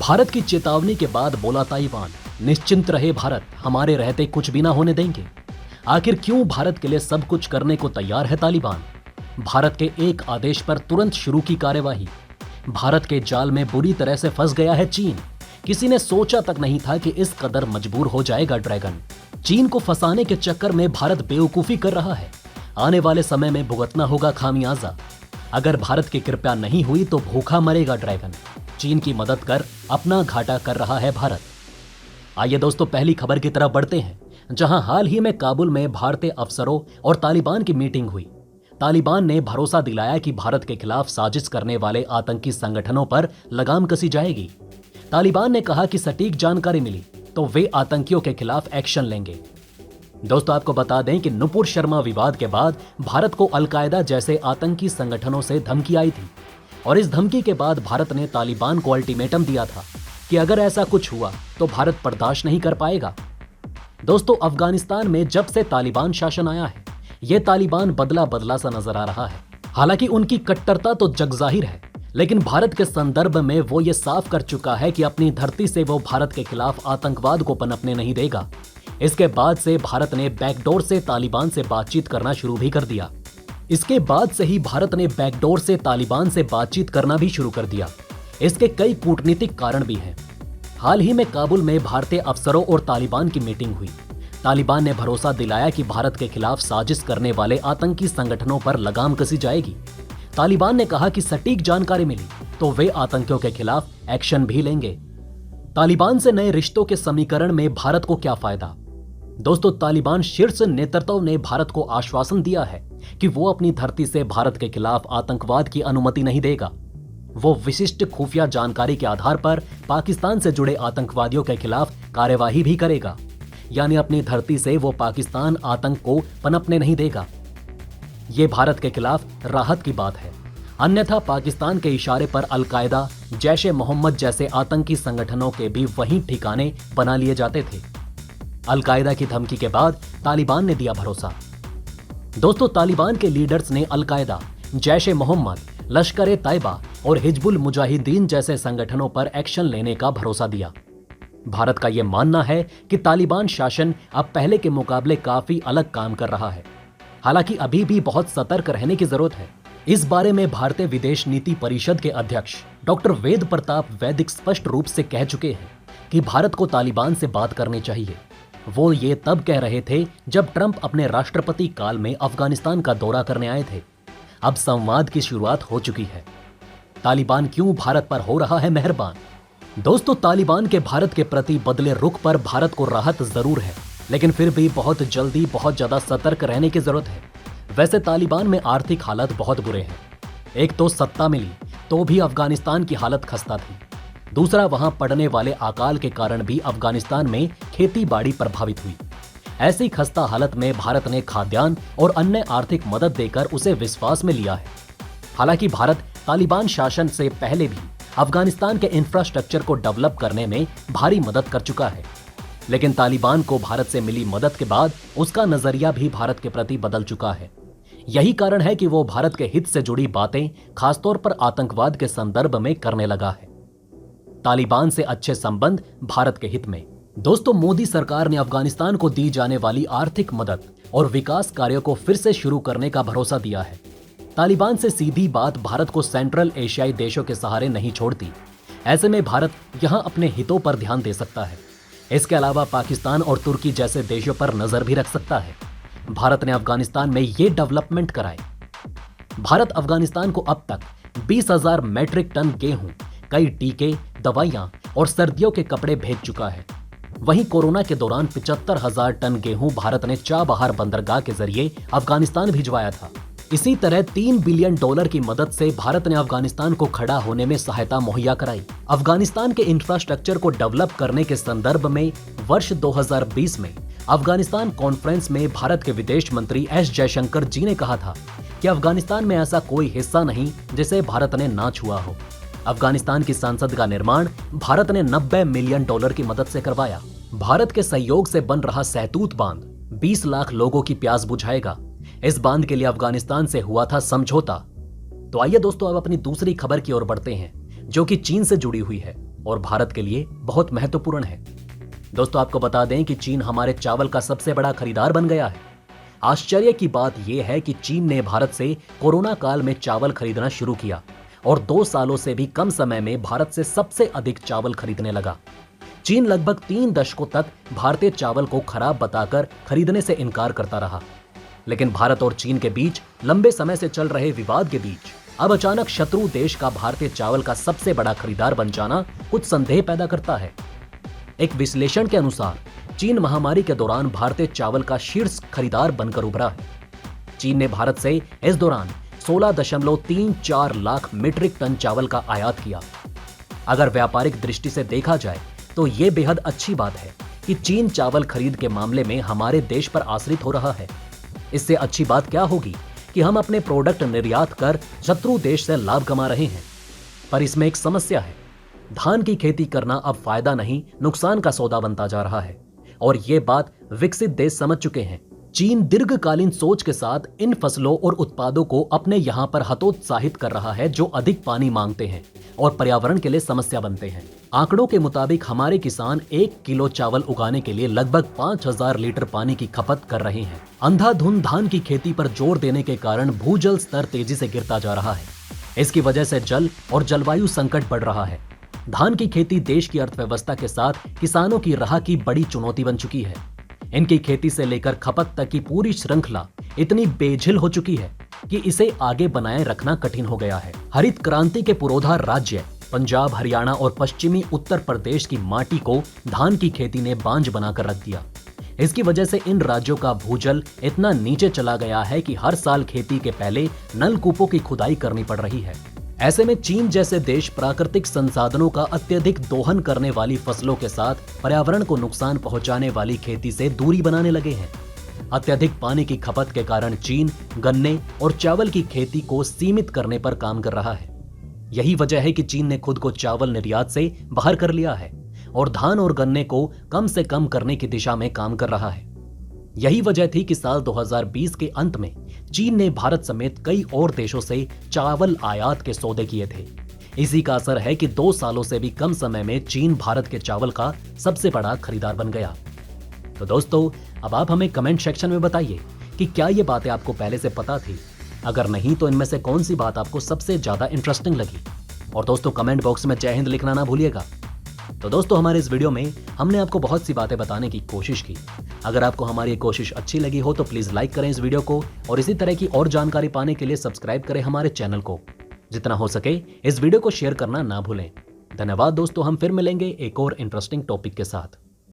भारत की चेतावनी के बाद बोला ताइवान, निश्चिंत रहे भारत, हमारे रहते कुछ भी ना होने देंगे। आखिर क्यों भारत के लिए सब कुछ करने को तैयार है तालिबान? भारत के एक आदेश पर तुरंत शुरू की कार्यवाही। भारत के जाल में बुरी तरह से फंस गया है चीन। किसी ने सोचा तक नहीं था कि इस कदर मजबूर हो जाएगा ड्रैगन। चीन को फंसाने के चक्कर में भारत बेवकूफी कर रहा है। आने वाले समय में भुगतना होगा खामियाजा। अगर भारत की कृपा नहीं हुई तो भूखा मरेगा ड्रैगन। चीन की मदद कर अपना घाटा कर रहा है भारत। आइए दोस्तों, पहली खबर की तरफ बढ़ते हैं, जहां हाल ही में काबुल में भारतीय अफसरों और तालिबान की मीटिंग हुई। तालिबान ने भरोसा दिलाया कि भारत के खिलाफ साजिश करने वाले आतंकी संगठनों पर लगाम कसी जाएगी। तालिबान ने कहा कि सटीक जानकारी मिली तो वे आतंकियों के खिलाफ एक्शन लेंगे। दोस्तों, आपको बता दें कि नुपुर शर्मा विवाद के बाद भारत को अलकायदा जैसे आतंकी संगठनों से धमकी आई थी और इस धमकी के बाद भारत ने तालिबान को अल्टीमेटम दिया था कि अगर ऐसा कुछ हुआ तो भारत बर्दाश्त नहीं कर पाएगा। दोस्तों, अफगानिस्तान में जब से तालिबान शासन आया है, यह तालिबान बदला बदला सा नजर आ रहा है। हालांकि उनकी कट्टरता तो जगजाहिर है, लेकिन भारत के संदर्भ में वो ये साफ कर चुका है कि अपनी धरती से वो भारत के खिलाफ आतंकवाद को पनपने नहीं देगा। इसके बाद से भारत ने बैकडोर से तालिबान से बातचीत करना शुरू भी कर दिया। इसके बाद से ही भारत ने बैकडोर से तालिबान से बातचीत करना भी शुरू कर दिया। इसके कई कूटनीतिक कारण भी हैं। हाल ही में काबुल में भारतीय अफसरों और तालिबान की मीटिंग हुई। तालिबान ने भरोसा दिलाया कि भारत के खिलाफ साजिश करने वाले आतंकी संगठनों पर लगाम कसी जाएगी। तालिबान ने कहा कि सटीक जानकारी मिली तो वे आतंकियों के खिलाफ एक्शन भी लेंगे। तालिबान से नए रिश्तों के समीकरण में भारत को क्या फायदा? दोस्तों, तालिबान शीर्ष नेतृत्व ने भारत को आश्वासन दिया है कि वो अपनी धरती से भारत के खिलाफ आतंकवाद की अनुमति नहीं देगा। वो विशिष्ट खुफिया जानकारी के आधार पर पाकिस्तान से जुड़े आतंकवादियों के खिलाफ कार्यवाही भी करेगा। यानी अपनी धरती से वो पाकिस्तान आतंक को पनपने नहीं देगा। ये भारत के खिलाफ राहत की बात है। अन्यथा पाकिस्तान के इशारे पर अलकायदा, जैश ए मोहम्मद जैसे आतंकी संगठनों के भी वहीं ठिकाने बना लिए जाते थे। अलकायदा की धमकी के बाद तालिबान ने दिया भरोसा। दोस्तों, तालिबान के लीडर्स ने अलकायदा, जैश ए मोहम्मद, लश्कर ए तैयबा और हिजबुल मुजाहिदीन जैसे संगठनों पर एक्शन लेने का भरोसा दिया। भारत का यह मानना है कि तालिबान शासन अब पहले के मुकाबले काफी अलग काम कर रहा है। हालांकि अभी भी बहुत सतर्क रहने की जरूरत है। इस बारे में भारतीय विदेश नीति परिषद के अध्यक्ष डॉक्टर वेद प्रताप वैदिक स्पष्ट रूप से कह चुके हैं कि भारत को तालिबान से बात करनी चाहिए। वो ये तब कह रहे थे जब ट्रंप अपने राष्ट्रपति काल में अफगानिस्तान का दौरा करने आए थे। अब संवाद की शुरुआत हो चुकी है। तालिबान क्यों भारत पर हो रहा है मेहरबान? दोस्तों, तालिबान के भारत के प्रति बदले रुख पर भारत को राहत जरूर है, लेकिन फिर भी बहुत जल्दी बहुत ज्यादा सतर्क रहने की जरूरत है। वैसे तालिबान में आर्थिक हालत बहुत बुरे हैं। एक तो सत्ता मिली तो भी अफगानिस्तान की हालत खस्ता थी। दूसरा, वहां पड़ने वाले अकाल के कारण भी अफगानिस्तान में खेती बाड़ी प्रभावित हुई। ऐसी खस्ता हालत में भारत ने खाद्यान्न और अन्य आर्थिक मदद देकर उसे विश्वास में लिया है। हालांकि भारत तालिबान शासन से पहले भी अफगानिस्तान के इंफ्रास्ट्रक्चर को डेवलप करने में भारी मदद कर चुका है, लेकिन तालिबान को भारत से मिली मदद के बाद उसका नजरिया भी भारत के प्रति बदल चुका है। यही कारण है कि वो भारत के हित से जुड़ी बातें खासतौर पर आतंकवाद के संदर्भ में करने लगा है। तालिबान से अच्छे संबंध भारत के हित में। दोस्तों, मोदी सरकार ने अफगानिस्तान को दी जाने वाली आर्थिक मदद और विकास कार्यों को फिर से शुरू करने का भरोसा दिया है। तालिबान से सीधी बात भारत को सेंट्रल एशियाई देशों के सहारे नहीं छोड़ती। ऐसे में भारत यहां अपने हितों पर ध्यान दे सकता है। इसके अलावा पाकिस्तान और तुर्की जैसे देशों पर नजर भी रख सकता है। भारत ने अफगानिस्तान में ये डेवलपमेंट कराए। भारत अफगानिस्तान को अब तक 20,000 मैट्रिक टन गेहूं, कई टीके, दवाइयां और सर्दियों के कपड़े भेज चुका है। वहीं कोरोना के दौरान 75,000 टन गेहूं भारत ने चाबहार बंदरगाह के जरिए अफगानिस्तान भिजवाया था। इसी तरह $3 बिलियन की मदद से भारत ने अफगानिस्तान को खड़ा होने में सहायता मुहैया कराई। अफगानिस्तान के इंफ्रास्ट्रक्चर को डेवलप करने के संदर्भ में वर्ष 2020 में अफगानिस्तान कॉन्फ्रेंस में भारत के विदेश मंत्री एस जयशंकर जी ने कहा था कि अफगानिस्तान में ऐसा कोई हिस्सा नहीं जिसे भारत ने ना छुआ हो। अफगानिस्तान की संसद का निर्माण भारत ने $90 मिलियन की मदद से करवाया। भारत के सहयोग से बन रहा सहतूत बांध 20 लाख लोगों की प्यास बुझाएगा। इस बांध के लिए अफगानिस्तान से हुआ था समझौता। तो आइए दोस्तों, अब अपनी दूसरी खबर की ओर बढ़ते हैं, जो कि चीन से जुड़ी हुई है। और भारत के लिए बहुत महत्वपूर्ण है। दोस्तों, आपको बता दें कि चीन हमारे चावल का सबसे बड़ा खरीदार बन गया है। आश्चर्य की बात यह है कि चीन ने भारत से कोरोना काल में चावल खरीदना शुरू किया और 2 सालों से भी कम समय में भारत से सबसे अधिक चावल खरीदने लगा। चीन लगभग 3 दशकों तक भारतीय चावल को खराब बताकर खरीदने से इनकार करता रहा, लेकिन भारत और चीन के बीच लंबे समय से चल रहे विवाद के बीच अब अचानक शत्रु देश का भारतीय चावल का सबसे बड़ा खरीदार बन जाना कुछ संदेह पैदा करता है। एक विश्लेषण के अनुसार चीन महामारी के दौरान भारतीय चावल का शीर्ष खरीदार बनकर उभरा है। चीन ने भारत से इस दौरान 16.34 लाख मीट्रिक टन चावल का आयात किया। अगर व्यापारिक दृष्टि से देखा जाए तो यह बेहद अच्छी बात है कि चीन चावल खरीद के मामले में हमारे देश पर आश्रित हो रहा है। इससे अच्छी बात क्या होगी कि हम अपने प्रोडक्ट निर्यात कर शत्रु देश से लाभ कमा रहे हैं। पर इसमें एक समस्या है। धान की खेती करना अब फायदा नहीं, नुकसान का सौदा बनता जा रहा है और ये बात विकसित देश समझ चुके हैं। चीन दीर्घकालीन सोच के साथ इन फसलों और उत्पादों को अपने यहां पर हतोत्साहित कर रहा है जो अधिक पानी मांगते हैं और पर्यावरण के लिए समस्या बनते हैं। आंकड़ों के मुताबिक हमारे किसान 1 किलो चावल उगाने के लिए लगभग 5000 लीटर पानी की खपत कर रहे हैं। अंधाधुंध धान की खेती पर जोर देने के कारण भूजल स्तर तेजी से गिरता जा रहा है। इसकी वजह से जल और जलवायु संकट बढ़ रहा है। धान की खेती देश की अर्थव्यवस्था के साथ किसानों की राह की बड़ी चुनौती बन चुकी है। इनकी खेती से लेकर खपत तक की पूरी श्रृंखला इतनी बेझिल हो चुकी है कि इसे आगे बनाए रखना कठिन हो गया है। हरित क्रांति के पुरोधा राज्य पंजाब, हरियाणा और पश्चिमी उत्तर प्रदेश की माटी को धान की खेती ने बांझ बनाकर रख दिया। इसकी वजह से इन राज्यों का भूजल इतना नीचे चला गया है कि हर साल खेती के पहले नलकूपों की खुदाई करनी पड़ रही है। ऐसे में चीन जैसे देश प्राकृतिक संसाधनों का अत्यधिक दोहन करने वाली फसलों के साथ पर्यावरण को नुकसान पहुंचाने वाली खेती से दूरी बनाने लगे हैं। अत्यधिक पानी की खपत के कारण चीन गन्ने और चावल की खेती को सीमित करने पर काम कर रहा है। यही वजह है कि चीन ने खुद को चावल निर्यात से बाहर कर लिया है और धान और गन्ने को कम से कम करने की दिशा में काम कर रहा है। यही वजह थी कि साल 2020 के अंत में चीन ने भारत समेत कई और देशों से चावल आयात के सौदे किए थे। इसी का असर है कि 2 सालों से भी कम समय में चीन भारत के चावल का सबसे बड़ा खरीदार बन गया। तो दोस्तों, अब आप हमें कमेंट सेक्शन में बताइए कि क्या ये बातें आपको पहले से पता थी? अगर नहीं तो इनमें से कौन सी बात आपको सबसे ज्यादा इंटरेस्टिंग लगी? और दोस्तों, कमेंट बॉक्स में जय हिंद लिखना ना भूलिएगा। तो दोस्तों, हमारे इस वीडियो में हमने आपको बहुत सी बातें बताने की कोशिश की। अगर आपको हमारी ये कोशिश अच्छी लगी हो तो प्लीज लाइक करें इस वीडियो को और इसी तरह की और जानकारी पाने के लिए सब्सक्राइब करें हमारे चैनल को। जितना हो सके इस वीडियो को शेयर करना ना भूलें। धन्यवाद दोस्तों, हम फिर मिलेंगे एक और इंटरेस्टिंग टॉपिक के साथ।